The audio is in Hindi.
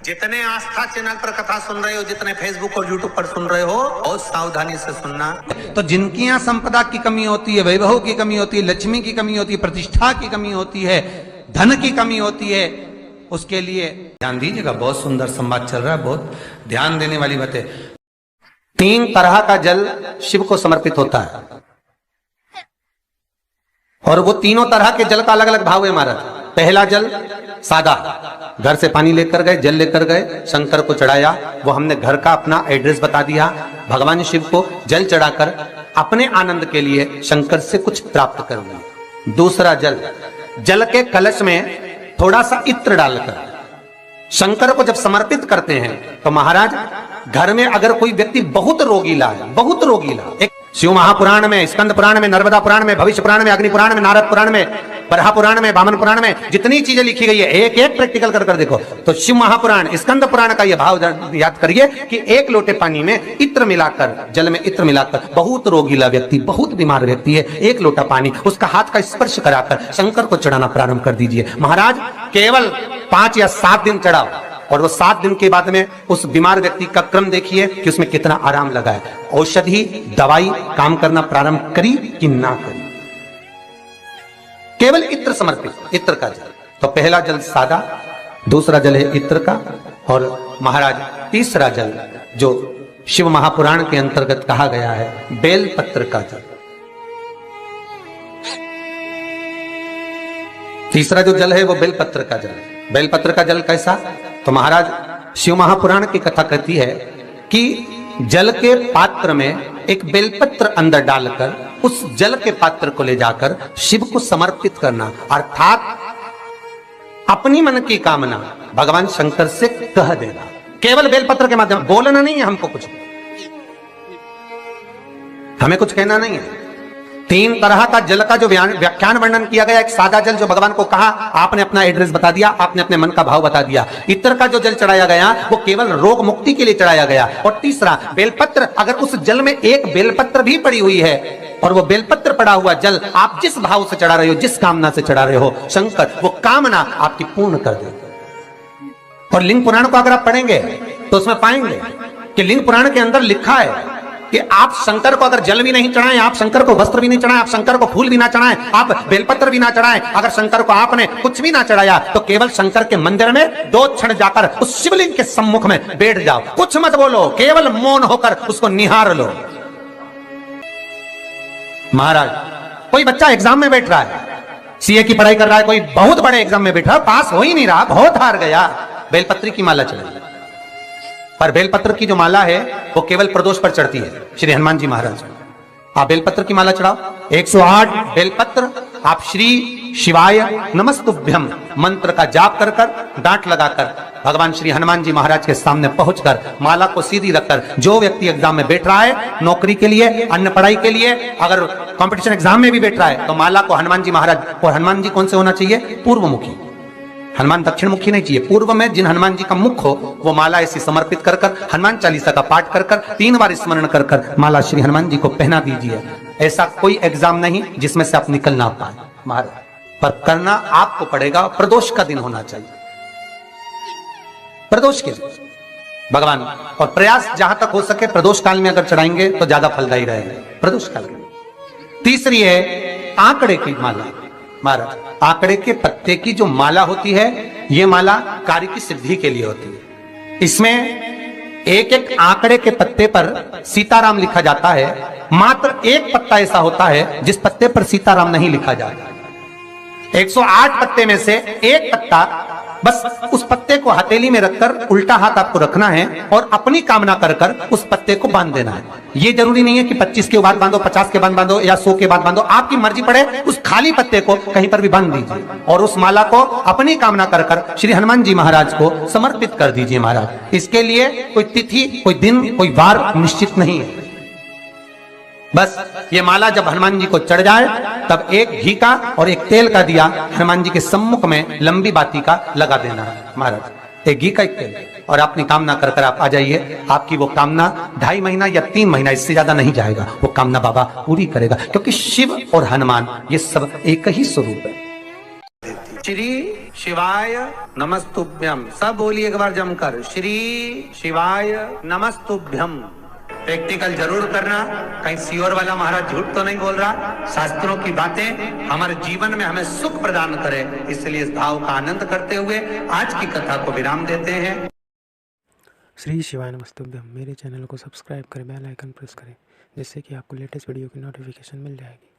जितने आस्था चैनल पर कथा सुन रहे हो, जितने फेसबुक और यूट्यूब पर सुन रहे हो, बहुत सावधानी से सुनना। तो जिनकी यहाँ संपदा की कमी होती है, वैभव की कमी होती है, लक्ष्मी की कमी होती है, प्रतिष्ठा की कमी होती है, धन की कमी होती है, उसके लिए ध्यान दीजिएगा। बहुत सुंदर संवाद चल रहा है, बहुत ध्यान देने वाली बात है। 3 तरह का जल शिव को समर्पित होता है और वो तीनों तरह के जल का अलग अलग भाव है महाराज। पहला जल सादा, घर से पानी लेकर गए, जल लेकर गए, शंकर को चढ़ाया, वो हमने घर का अपना एड्रेस बता दिया, भगवान शिव को जल चढ़ाकर अपने आनंद के लिए शंकर से कुछ प्राप्त कर लिया। दूसरा जल, जल के कलश में थोड़ा सा इत्र डालकर शंकर को जब समर्पित करते हैं तो महाराज घर में अगर कोई व्यक्ति बहुत रोगीला है, बहुत रोगीला, एक शिव महापुराण में, स्कंद पुराण में, नर्मदा पुराण में, भविष्य पुराण में, अग्नि पुराण में, नारद पुराण में, बरहा पुराण में, वामन पुराण में जितनी चीजें लिखी गई है, एक एक प्रैक्टिकल कर कर देखो। तो शिव महापुराण, स्कंद पुराण का यह भाव याद करिए कि 1 लोटे पानी में इत्र मिलाकर, जल में इत्र मिलाकर, बहुत रोगीला व्यक्ति, बहुत बीमार व्यक्ति है, 1 लोटा पानी उसका हाथ का स्पर्श कराकर शंकर को चढ़ाना प्रारंभ कर दीजिए। महाराज केवल 5 या 7 दिन चढ़ाओ और वो 7 दिन के बाद में उस बीमार व्यक्ति का क्रम देखिए कि उसमें कितना आराम लगा है। औषधि दवाई काम करना प्रारंभ करी कि ना करी। केवल इत्र समर्पित, इत्र का जल। तो पहला जल सादा, दूसरा जल है इत्र का, और महाराज तीसरा जल जो शिव महापुराण के अंतर्गत कहा गया है, बेलपत्र का जल। तीसरा जो जल है वो बेलपत्र का जल। बेलपत्र का जल कैसा? तो महाराज शिव महापुराण की कथा कहती है कि जल के पात्र में एक बेलपत्र अंदर डालकर उस जल के पात्र को ले जाकर शिव को समर्पित करना, अर्थात अपनी मन की कामना भगवान शंकर से कह देना। केवल बेलपत्र के माध्यम, बोलना नहीं है हमको, कुछ हमें कुछ कहना नहीं है। 3 तरह का जल का जो व्याख्यान वर्णन किया गया, एक सादा जल जो भगवान को कहा, आपने अपना एड्रेस बता दिया, आपने अपने मन का भाव बता दिया। इत्र का जो जल चढ़ाया गया वो केवल रोग मुक्ति के लिए चढ़ाया गया। और तीसरा बेलपत्र, अगर उस जल में एक बेलपत्र भी पड़ी हुई है और वो बेलपत्र पड़ा हुआ जल आप जिस भाव से चढ़ा रहे हो, जिस कामना से चढ़ा रहे हो, शंकर वो कामना आपकी पूर्ण कर देते। और लिंग पुराण को अगर आप पढ़ेंगे तो उसमें पाएंगे कि लिंग पुराण के अंदर लिखा है कि आप शंकर को अगर जल भी नहीं चढ़ाएं, आप शंकर को वस्त्र भी नहीं चढ़ाएं, आप शंकर को फूल भी ना चढ़ाएं, आप बेलपत्र भी ना चढ़ाएं, अगर शंकर को आपने कुछ भी ना चढ़ाया तो केवल शंकर के मंदिर में 2 क्षण जाकर उस शिवलिंग के सम्मुख में बैठ जाओ, कुछ मत बोलो, केवल मौन होकर उसको निहार लो। महाराज कोई बच्चा एग्जाम में बैठ रहा है, सीए की पढ़ाई कर रहा है, कोई बहुत बड़े एग्जाम में बैठा, पास हो ही नहीं रहा, बहुत हार गया, बेलपत्री की माला चढ़ाई। पर बेलपत्र की जो माला है वो केवल प्रदोष पर चढ़ती है। श्री हनुमान जी महाराज आप बेलपत्र की माला चढ़ाओ, 108 बेलपत्र आप श्री शिवाय नमस्तुभ्यम मंत्र का जाप कर कर, डांट लगाकर भगवान श्री हनुमान जी महाराज के सामने पहुंचकर माला को सीधी रखकर, जो व्यक्ति एग्जाम में बैठ रहा है, नौकरी के लिए, अन्य पढ़ाई के लिए, अगर कंपटीशन एग्जाम में भी बैठ रहा है, तो माला को हनुमान जी महाराज, और हनुमान जी कौन से होना चाहिए? पूर्वमुखी। हनुमान दक्षिण मुखी नहीं चाहिए, पूर्व में जिन हनुमान जी का मुख हो वो माला ऐसी समर्पित कर कर, हनुमान चालीसा का पाठ कर कर, 3 बार स्मरण कर कर माला श्री हनुमान जी को पहना दीजिए। ऐसा कोई एग्जाम नहीं जिसमें से आप निकल ना पाए महाराज, पर करना आपको पड़ेगा। प्रदोष का दिन होना चाहिए, प्रदोष के दिन भगवान, और प्रयास जहां तक हो सके प्रदोष काल में अगर चढ़ाएंगे तो ज्यादा फलदायी रहेगा, प्रदोष काल में। तीसरी है आंकड़े की माला। महाराज आंकड़े के पत्ते की जो माला होती है, ये माला कार्य की सिद्धि के लिए होती है। इसमें एक एक आंकड़े के पत्ते पर सीताराम लिखा जाता है। मात्र एक पत्ता ऐसा होता है जिस पत्ते पर सीताराम नहीं लिखा जाता। 108 पत्ते में से एक पत्ता, बस उस पत्ते को हथेली में रखकर उल्टा हाथ आपको रखना है और अपनी कामना कर कर उस पत्ते को बांध देना है। ये जरूरी नहीं है कि 25 के बाद बांधो, 50 के बाद बांधो या 100 के बाद बांधो, आपकी मर्जी पड़े, उस खाली पत्ते को कहीं पर भी बांध दीजिए और उस माला को अपनी कामना कर कर श्री हनुमान जी महाराज को समर्पित कर दीजिए। महाराज इसके लिए कोई तिथि, कोई दिन, कोई वार निश्चित नहीं है। बस ये माला जब हनुमान जी को चढ़ जाए तब एक घी का और एक तेल का दिया हनुमान जी के सम्मुख में लंबी बाती का लगा देना है। महाराज एक घी का, एक तेल, और अपनी कामना कर कर आप आ जाइए। आपकी वो कामना 2.5 महीना या 3 महीना, इससे ज्यादा नहीं जाएगा, वो कामना बाबा पूरी करेगा, क्योंकि शिव और हनुमान ये सब एक ही स्वरूप है। श्री शिवाय नमस्तुभ्यम। सब बोलिए एक बार जमकर, श्री शिवाय नमस्तुभ्यम। प्रैक्टिकल जरूर करना, कहीं सियोर वाला महाराज झूठ तो नहीं बोल रहा। शास्त्रों की बातें हमारे जीवन में हमें सुख प्रदान करे, इसलिए इस भाव का आनंद करते हुए आज की कथा को विराम देते हैं। श्री शिवाय नमस्तुभ्यम। मेरे चैनल को सब्सक्राइब करें, बेल आइकन प्रेस करें, जिससे कि आपको लेटेस्ट वीडियो की नोटिफिकेशन मिल जाएगी।